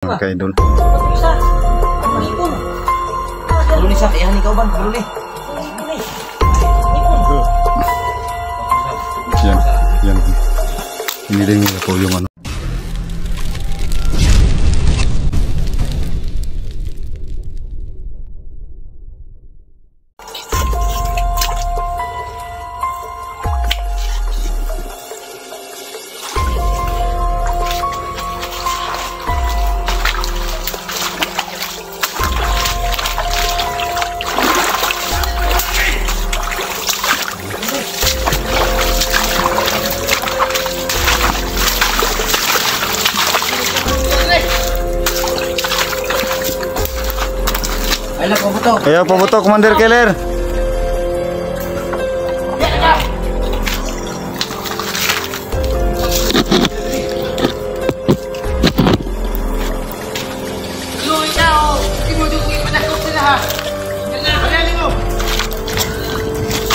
Mga ka-idol. Dulu ni Sak, yang ni kau ban dulu ni. Yan. Ini din po yung ano. Ayo pabuto Commander Keller.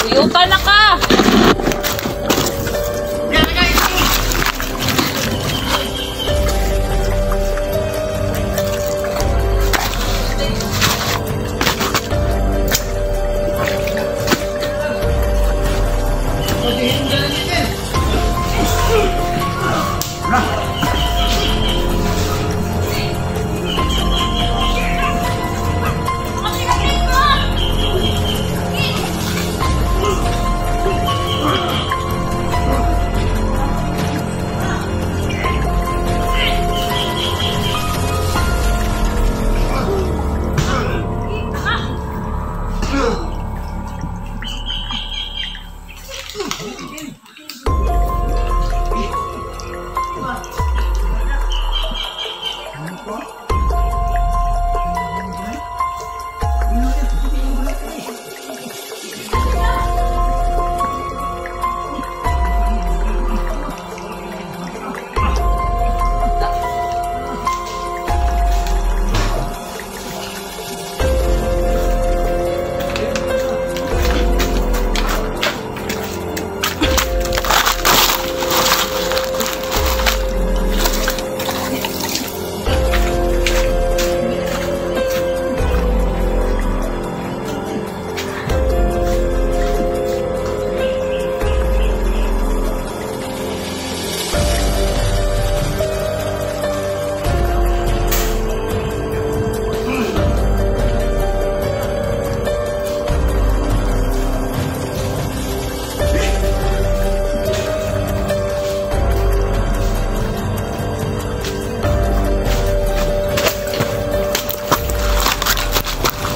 Uyutan na ka.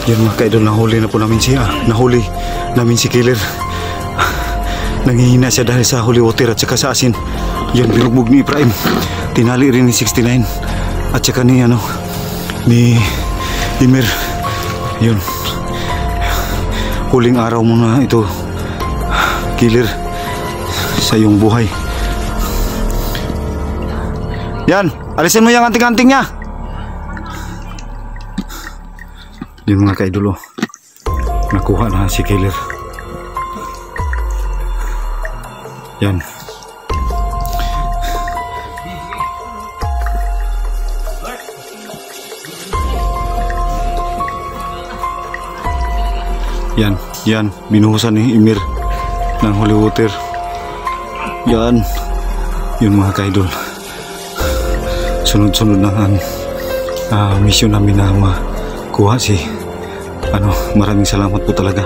Yan mga ka-idol, nahuli na po namin siya. Nahuli namin si Keller. Nangihina siya dahil sa holy water at saka sa asin. Yan, binugbog ni Ibrahim. Tinali rin ni 69. At saka ni Imer. Yun. Huling araw mo na ito, Keller, sa iyong buhay. Yan, alisin mo yung anting-anting niya. Yun mga ka-idol, nakuha na si Keller. Yan. Yan, binuhusan ni Emir ng holy water. Yan. Yun mga ka-idol. Sunod-sunod na ang mission namin na makuha si maraming salamat po talaga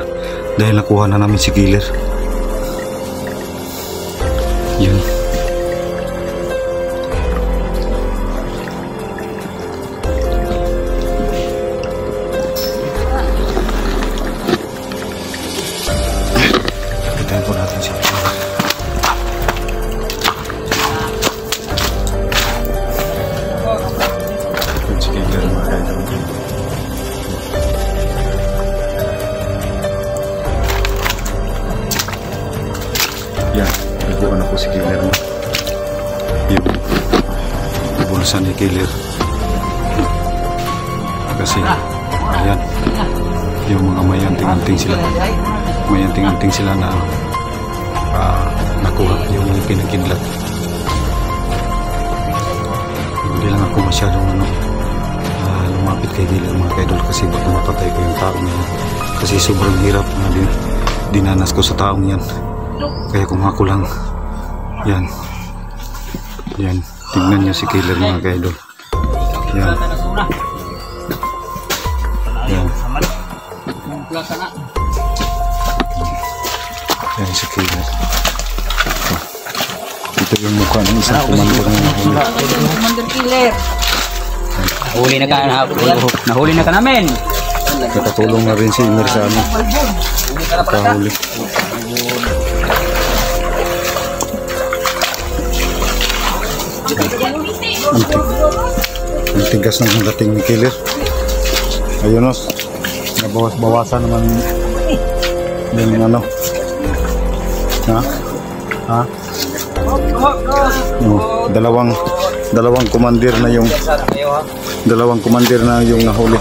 dahil nakuha na namin si Keller. Yun. Kapitan po natin siya. Si Keller mga ka-idol. Yan, nagbuo na po si Keller mo. Yung bulsa ni Keller. Kasi, ayan, yung mga mayanting-anting sila. Mayanting-anting sila na nakuha yung pinagkidlat. Hindi lang ako masyadong kay Killer mga kaidol, kasi baka mapatay ko yung tao niya. Kasi sobrang hirap na dinanas ko sa taong yan. Kaya kung ako lang, yan, tingnan nyo si Killer mga kaidol. Yan, yan, yan si Killer. Ito yung mukha ng isang commander na nahuli. Commander Killer. Nahuli na ka namin. Nakatulong na rin si Imer sa ano, kahuli. Ang tigas ng dating ni Killer. Ayun o, nabawas-bawasan naman yung ano. Ha? Oh, dalawang commander na yung nahuli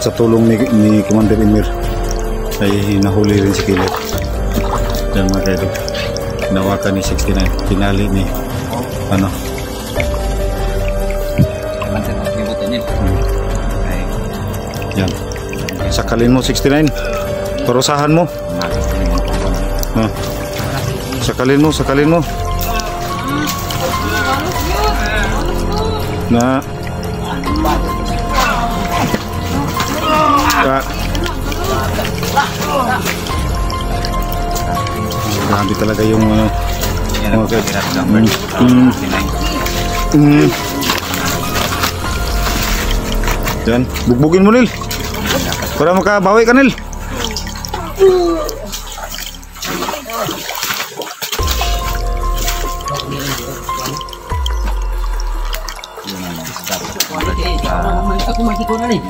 sa tulong ni Commander Emir. Ay nahuli rin si Killer. Yan mga kaidol, hinawakan ni 69, pinali ni ano. Yan, sakalin mo 69, parusahan mo. Sakalin mo na grabe talaga yung ano. Okay. Yan, bugbugin mo Nil para makabawi ka Nil. Ako mahiko na rin.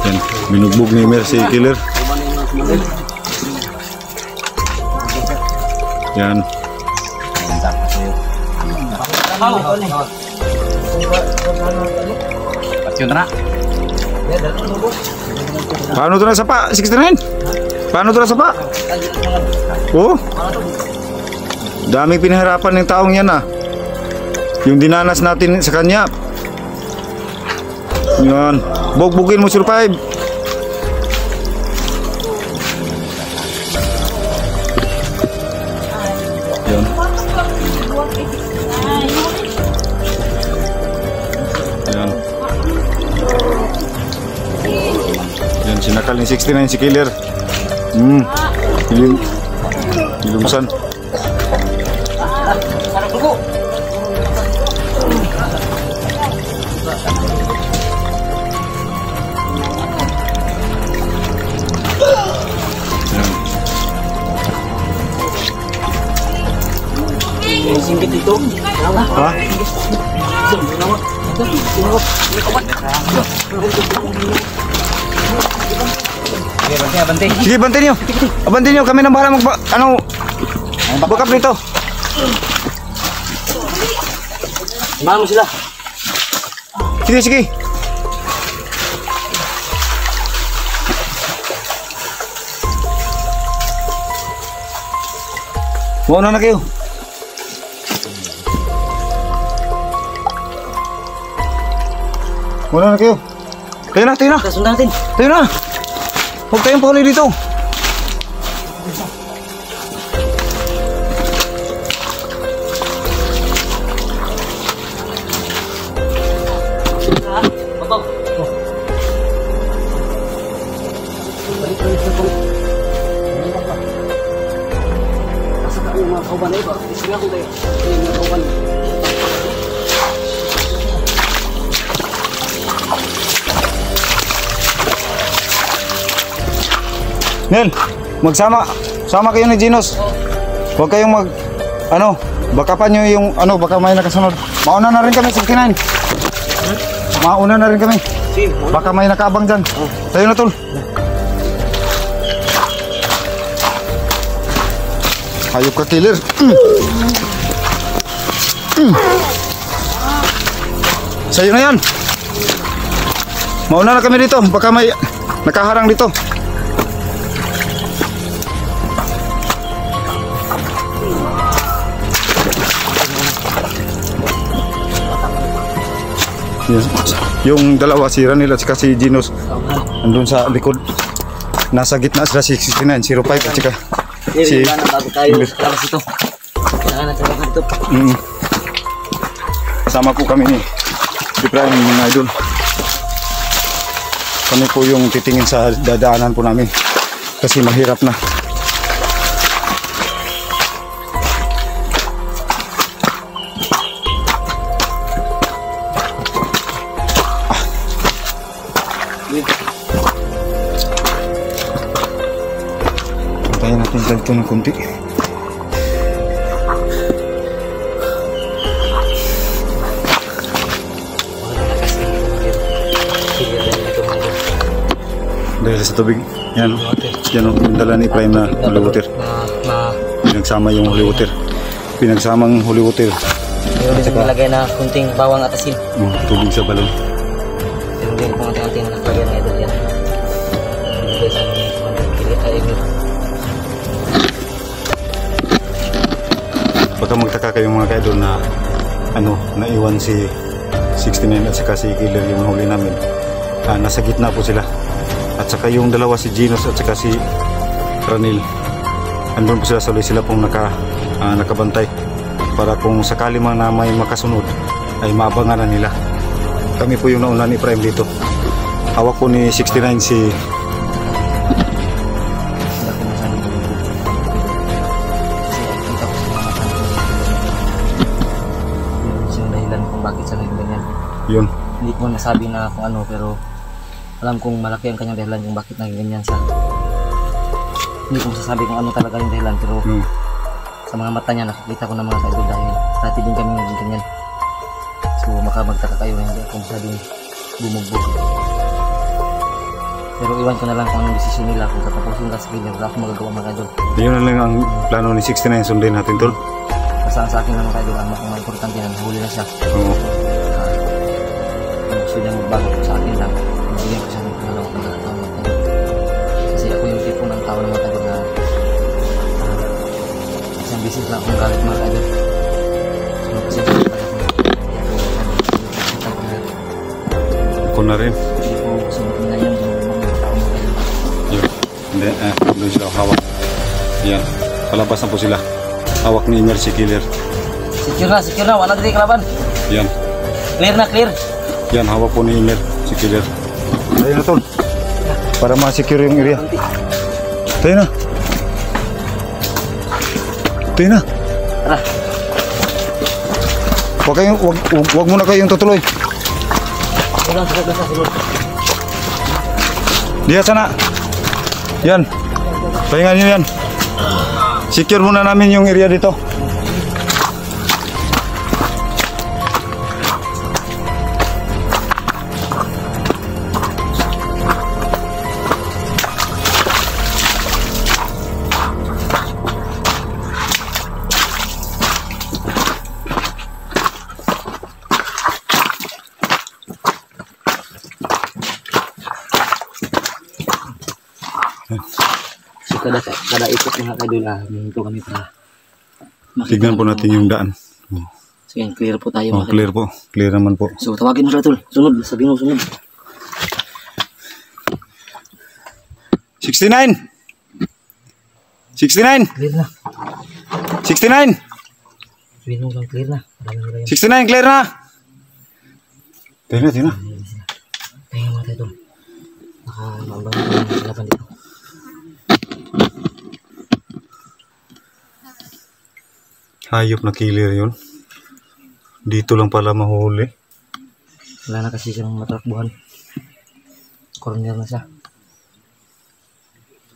Yan, binugbog ni Emer si Killer. Yan. Paano ito na sapa? 69? Paano ito na sapa? Oh? Daming pinahirapan ng taong yan ah. Yung dinanas natin sa kanya. Yan. Bugbugin mo survive. Yan. Yan. Yan, sinakal ni 69 si Killer. Ilumsan. Singgit dito. Ha? Sige, bantin nyo. Abantin nyo, kami nang bahala backup nito. Samahan mo sila. Sige. Mauna na kayo. Mauna na kayo. Tayo na. Sundan natin. Tayo na. Huwag tayong pauli dito. Babaw. Asa ka yung mga kauban na iba? Isiga ko tayo. Yung mga kauban. Nel, sama kayo ni Ginos. Huwag kayong bakapan nyo yung baka may nakasunod. Mauna na rin kami, 69. Mauna na rin kami. Baka may nakaabang dyan. Tayo na tol. Hayop ka Killer. Sa'yo na yan. Mauna na kami dito. Baka may nakaharang dito. Yan. Yung dalawa, si Ranil at saka si Ginos, andun sa likod. Nasa gitna sila si 6905 at saka si... Bago tayo labas ito. Kailangan natin labas ito. Sama po kami ni Ibrahim, mga idol. Kami po yung titingin sa dadaanan po namin kasi mahirap na. Pantayin natin dito ng kunti. Dahil sa tubig, yan yung dala ni Prime na holy water. Pinagsama yung holy water. Pinagsamang holy water. Meron din nilagay na kunting bawang at asin. Tubig sa balon. Meron din pong ating na nakalagay na idol yan. Nilagay sa mga Baka magtaka kayong mga kaidol na naiwan si 69 at saka si Killer yung huli namin. Nasa gitna po sila. At saka yung dalawa, si Ginos at saka si Ranil, andun po sila, sila pong nakabantay para kung sakali man na may makasunod ay maabangan na nila. Kami po yung nauna ni Prime dito. Hawak po ni 69 si dahilan kung bakit siya naging ganyan. yun. Hindi ko nasabi na kung ano, pero alam kong malaki ang kanyang dahilan kung bakit naging ganyan siya. Hindi ko masasabi kung ano talaga yung dahilan, pero sa mga mata niya nakikita ko na mga kaidol dahil dati din kami naging ganyan. So magtaka kayo na hindi ako masyadong bumugbog. Pero iwan ko na lang kung anong desisyon nila, kung tatapusin nila sa kanya, wala akong magagawa mga kaidol. Yun na lang ang plano ni 69, sundin natin tol. Basta sa akin lang mga kaidol, ang importante na nahuli na siya. Oo. Kung gusto niya magbago sa akin lang, bigyan ko siya ng pangalawang pagkakataon mga kaidol. Kasi ako yung tipo ng tao na mga kaidol na isang bisis lang akong galit mga kaidol. So kasi Ako na rin. hindi ko sunod na yan yung mga tao mga kaidol. Yun. Hindi, doon sila hawak. Yan. Palabas na po sila. Hawak ni Mercy Killer. Secure na, wala dito kalaban. Yan. Clear na, clear. Yan, hawak po ni Mercy Killer. Tayo na tol. Para ma-secure yung area. Tayo na. Tayo na. Tara. Wag muna kayong tutuloy. Ulang sa sulod. Diyan sana. Yan. Pahinga nyo yan. Secure muna namin yung area dito. So kada ikot mga kaidol hinto kami para Tignan po natin yung daan. So yan, clear po tayo mga kaidol. Clear po. Clear naman po. So tawagin mo sila tol. Sunod, sabihin mo sunod. 69! 69! Clear na. 69! Sabihin mo lang clear na. Marami nila yan. 69, clear na! Tayo na, tayo na. Kaya mga kaidol. Baka maambang yung laban dito. Hayop na killer yun. Dito lang pala mahuli. Wala na kasi siyang matakbuhan. Corner na siya.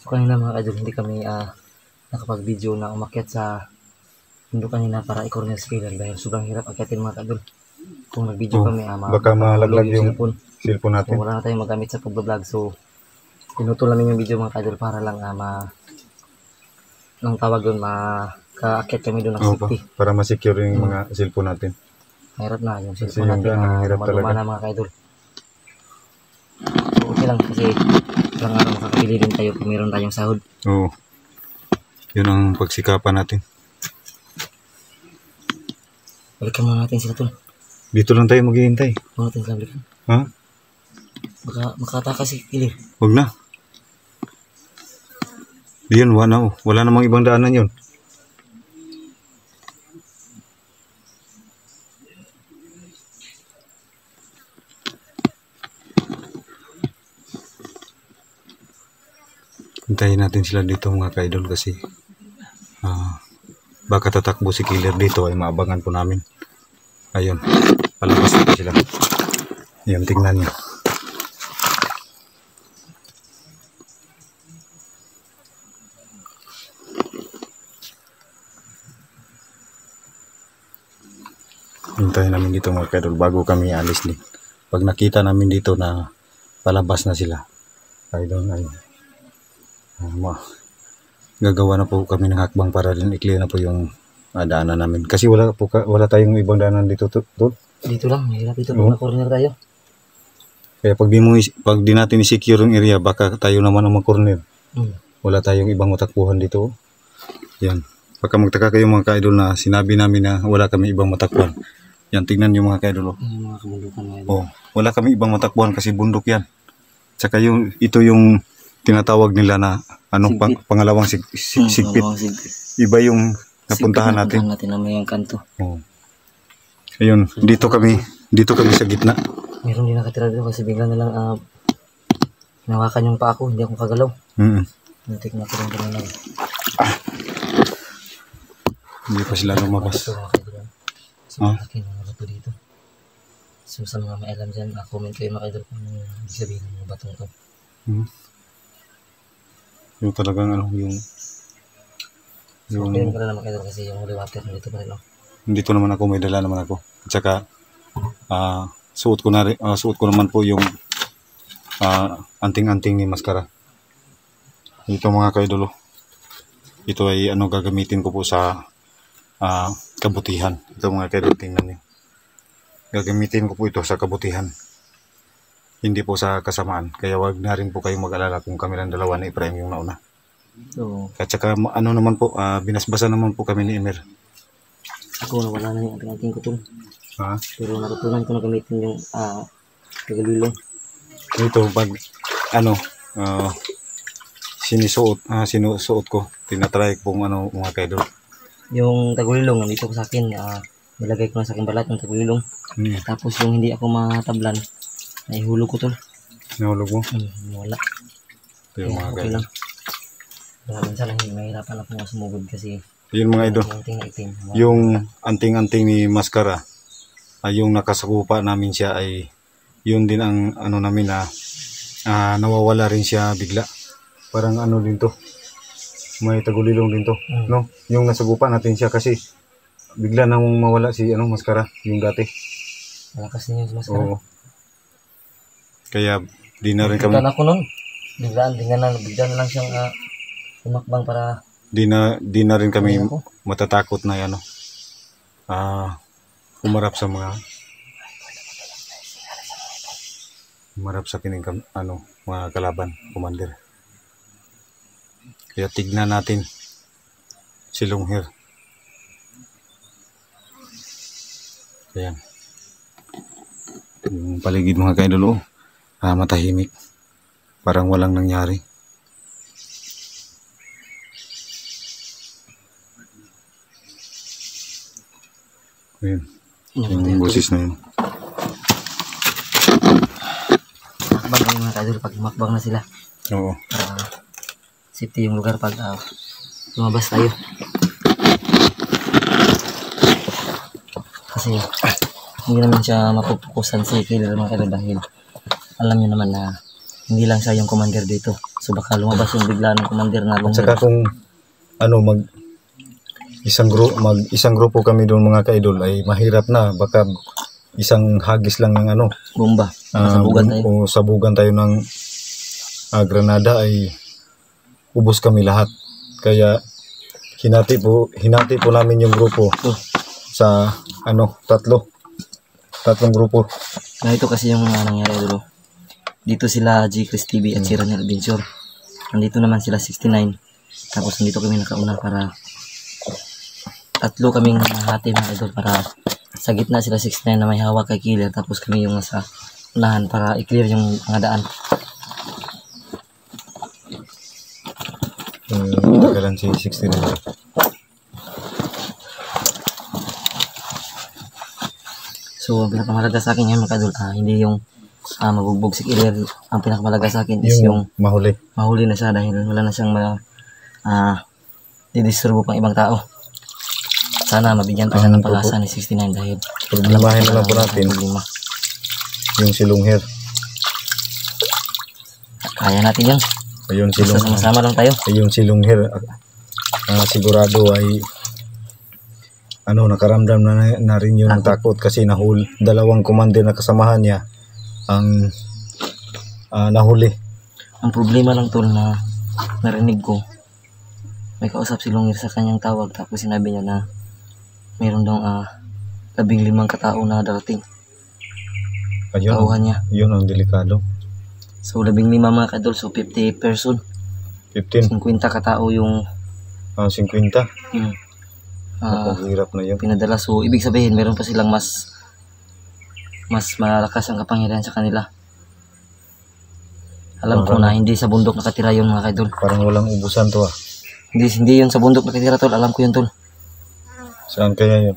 So kanina mga kaidol, hindi kami nakapag-video na umakyat sa mundo kanina para i-corner si Killer dahil sobrang hirap akyatin mga kaidol. Kung nag-video kami, baka malaglag yung cellphone So, natin. wala na tayong magamit sa pag-vlog. So pinutol namin yung video mga kaidol para lang nang tawag doon, makaakyat kami doon ng safety. Para ma-secure yung mga cellphone natin. Mahirap na yung Kasi cellphone yung natin daan, hirap maluma talaga. na mga kaidol. So okay lang kasi lang makakabili din tayo kung meron tayong sahod. Oo. Yun ang pagsikapan natin. Balikan muna natin sila tol. Dito lang tayo maghihintay. Huwag natin sablik. Ha? Baka makatakas si Kili. Huwag na. Yun, wala namang ibang daanan yun. Hintayin natin sila dito mga ka-idol kasi baka tatakbo si killer dito ay maabangan po namin. Ayun, palabas na sila. Ayun, tingnan nyo. Hintayin namin dito mga ka-idol bago kami alis din. Pag nakita namin dito na palabas na sila, ka-idol, ayun. Gagawa na po kami ng hakbang para din i-clear na po yung daanan namin. Kasi wala tayong ibang daanan dito. Dito lang, mahirap dito. Oo. Pag na-corner tayo. Kaya pag di natin i-secure yung area, baka tayo naman ang mag-corner. Wala tayong ibang matakbuhan dito. Yan. Baka magtaka kayo mga ka-idol na sinabi namin na wala kami ibang matakbuhan. Yan, tignan nyo mga ka-idol. Yung mga kabundukan mga idol. Oh, wala kami ibang matakbuhan kasi bundok yan. Tsaka ito yung tinatawag nila na Sigpit. pangalawang sigpit. Iba yung napuntahan natin. Napuntahan natin na may kanto. Oh. Ayun, dito kami sa gitna. Meron din nakatira dito kasi bigla na lang nawakan yung pa ako, hindi ako kagalaw. Natik na ko rin lang. Hindi pa sila lumabas. Ito mga kaibigan. So, malaki ng bato dito. So, sa mga may alam dyan, comment kayo mga kaibigan kung ibig sabihin ng batong ito. Yung talagang So, okay ko na naman kayo kasi yung holy water dito pa rin. dito naman ako, may dala naman ako. At saka suot ko naman po yung anting-anting ni maskara. Ito mga kaidolo. Ito ay gagamitin ko po sa kabutihan. Ito mga kaidolo, tingnan niyo. Gagamitin ko po ito sa kabutihan. Hindi po sa kasamaan. Kaya wag na rin po kayong mag-alala kung kami lang dalawa ni Efraim yung nauna. So, At saka naman po, binasbasan naman po kami ni Emer. ako nawala na yung anting-anting ko tol. Ha? Pero natutunan ko na gamitin yung kagalilong. Ito pag sinusuot ko, tinatry kong mga kaidol. Yung tagulilong nandito ko sa akin, nilagay ko na sa akin balat ng tagulilong. Tapos yung hindi ako matablan, nahihulog ko tol. Nahulog mo? Wala. Ito yung mga Okay kaidol. lang. Kaya minsan mahirapan ako sumugod kasi Yun mga idol. anting itim. Yung anting-anting ni Maskara, yung nakasakupa namin siya ay yun din ang namin na nawawala rin siya bigla. Parang din to. May tagulilong din to. No? Yung nasagupa natin siya kasi bigla nang mawala si Maskara, yung dati. Malakas niya yung maskara. Oo. Kaya di na rin kami Biglaan ako nun. Bigla na lang siyang tumakbang para di na rin kami ako. matatakot na humarap sa kining mga kalaban, commander. Kaya tignan natin si Longhir. Ayan. Yung paligid mga kaidolo, matahimik. Parang walang nangyari. Ayan. Yung boses na yun. Makbang kami mga kaidol pag makbang na sila. Oo. Safety yung lugar pag lumabas tayo. Kasi hindi naman siya mapupukusan si killer mga kaidol dahil alam niyo naman na hindi lang siya yung commander dito. So baka lumabas yung bigla ng commander na Longhir. Saka kung isang grupo kami doon mga kaidol ay mahirap na, baka isang hagis lang ng Bomba. Sabugan tayo. o sabugan tayo ng granada ay ubos kami lahat. Kaya hinati po namin yung grupo sa tatlong grupo. Ganito kasi yung nangyari dulo. Dito sila G. Chris TV at si Ranel Adventure. Nandito naman sila 69. Tapos nandito kami nakauna para tatlo kaming hati mga idol para Sa gitna sila 69 na may hawak kay killer, tapos kami yung nasa unahan para i-clear yung mga daan. Tagalan si 69. So ang pinakamalaga sa akin yan mga idol, hindi yung mabugbog si killer. Ang pinakamalaga sa akin is yung mahuli. mahuli na siya dahil wala na siyang didisturbo pang ibang tao. Sana mabigyan pa siya ng pag-asa ni 69 dahil Problemahin na lang po natin problema. yung si Lungher. Kaya natin yan. Ayun si Basta Lungher. sama-sama lang tayo. Ayun si Lungher. Sigurado ay nakaramdam na rin yun ng takot kasi dalawang commander na kasamahan niya ang nahuli. Ang problema lang tol na narinig ko, may kausap si Lungir sa kanyang tawag, tapos sinabi niya na mayroon daw 15 katao na darating. Ayun, Tauhan niya. yun ang delikado. So 15 mga kadol, so 50 person, 15, 50 katao yung 50. Hirap na yun. pinadala. So ibig sabihin meron pa silang mas malakas ang kapangyarihan sa kanila. Alam ko na hindi sa bundok nakatira yun mga kadol. Parang walang ubusan to Hindi yun sa bundok nakatira tol, alam ko yun tol. Saan kaya yun?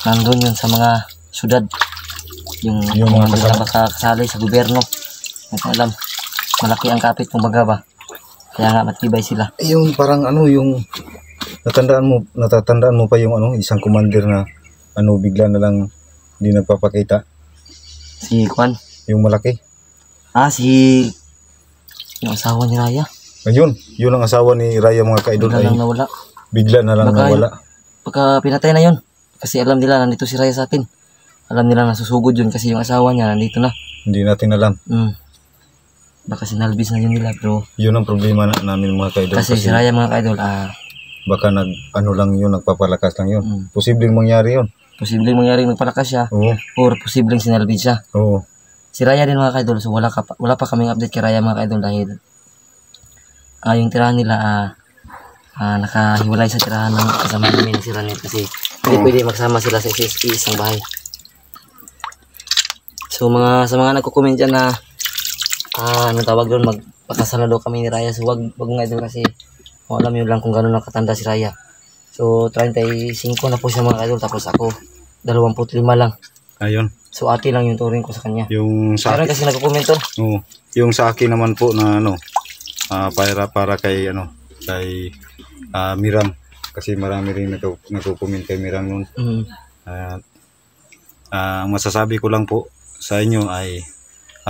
Nandun yun sa mga syudad. Yung mga mga baka kasali sa gobyerno. Hindi ko alam. Malaki ang kapit kung baga ba. Kaya nga matibay sila. Yung parang yung natatandaan mo pa yung isang commander na bigla na lang hindi nagpapakita. Si Kwan. Yung malaki. Yung asawa ni Raya. Ayun, yun ang asawa ni Raya mga kaidol. Bigla lang nawala. Bigla na lang Baka nawala. Pagka pinatay na yun. Kasi alam nila nandito si Raya sa atin. Alam nila nasusugod yun kasi yung asawa niya nandito na. Hindi natin alam. Baka sinalbis na yun nila bro. Yun ang problema namin mga kaidol. Kasi si Raya mga kaidol, baka lang yun, nagpapalakas lang yun. Posibleng mangyari yun. posibleng mangyari magpalakas siya. Oo. Or posibleng sinalbis siya. Oo. Si Raya din mga kaidol, so wala pa kaming update kay Raya mga kaidol dahil yung tirahan nila nakahiwalay sa tirahan ng kasama namin si Ranit kasi hindi pwede magsama sila sa isang bahay. So sa mga nagko-comment dyan na tawag doon, magpakasal na daw kami ni Raya, so wag mga idol kasi alam nyo lang kung gano'n nakatanda si Raya. So 35 na po siya mga idol, tapos ako 25 lang. Ayun. So ate lang yung turing ko sa kanya. Yung sa Meron kasi nagko-comment doon. Oo. Yung sa akin naman po na para kay kay Miram, kasi marami rin nagko-comment kay Miram noon. Ang masasabi ko lang po sa inyo ay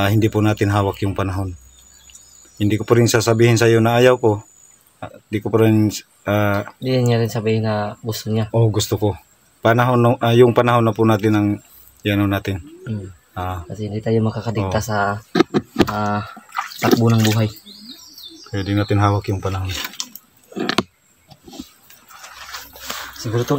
hindi po natin hawak yung panahon. Hindi ko po rin sasabihin sa iyo na ayaw ko. Hindi ko po rin Hindi niya rin sabihin na gusto niya. gusto ko. Yung panahon na po natin ang natin. Kasi hindi tayo makakadikta sa takbo ng buhay. Kaya di natin hawak yung panahon. Siguro to